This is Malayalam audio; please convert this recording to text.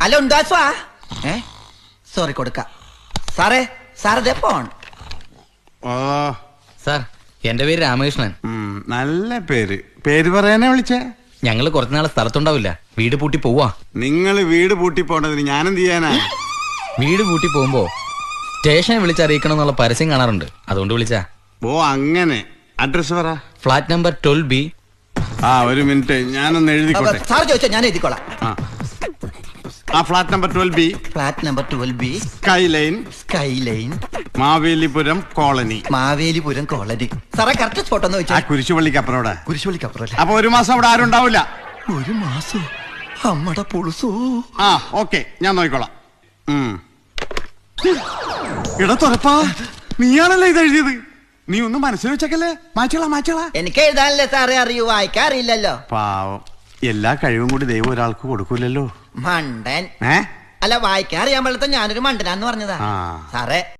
ഹലോ ഉണ്ടാസ്വാ സോറി കൊടുക്ക സാറേ സാറേ ഫോൺ. സാർ എന്റെ പേര് രാമകൃഷ്ണൻ. നല്ല പേര്. പേര് പറയാനാ വിളിച്ചേ? ഞങ്ങള് കുറച്ചുനാളെ സ്ഥലത്തുണ്ടാവില്ല, വീട് പൂട്ടി പോവാ. നിങ്ങൾ വീട് പൂട്ടി പോണ്ടതിന് ഞാനെന്ത് ചെയ്യാനാ? വീട് പൂട്ടി പോകുമ്പോ സ്റ്റേഷനെ വിളിച്ചറിയിക്കണം എന്നുള്ള പരസ്യം കാണാറുണ്ട്, അതുകൊണ്ട് വിളിച്ചാ. ഓ അങ്ങനെ. അഡ്രസ് പറ. Flat number 12B. ഒരു മിനിറ്റ്, ഞാനൊന്ന് എഴുതിക്കോട്ടെ. സാർ ചോദിച്ചോ, ഞാൻ എഴുതിക്കോളാം. Flat number 12B. Flat number 12B. Sky line. Sky line. Mavelipuram colony. Mavelipuram colony. സാറേ കറക്റ്റ് സ്പോട്ട് ഒന്ന് വെച്ചാ. കുരിശുപള്ളിക്കപ്പുറം. കുരിശുപള്ളിക്കപ്പുറം. അപ്പൊ ഒരു മാസം അവിടെ ആരും ഉണ്ടാവില്ല. ഒരു മാസം അമ്മടെ പുളുസോ. ഓക്കെ, ഞാൻ നോക്കിക്കോളാം. തുറപ്പാ, നീയാണല്ലേ ഇത് എഴുതിയത്? നീ ഒന്നും മനസ്സിൽ വെച്ചേക്കല്ലേ? മാച്ചോളാ. എനിക്ക് എഴുതാനല്ലേ സാറേ അറിയൂ, വായിക്കാൻ അറിയില്ലല്ലോ. പാവം, എല്ലാ കഴിവും കൂടി ദൈവം ഒരാൾക്ക് കൊടുക്കൂലല്ലോ. മണ്ടൻ. അല്ല, വായിക്കാൻ അറിയാൻ പാടില്ല, ഞാനൊരു മണ്ടനാന്ന് പറഞ്ഞതാ സാറേ.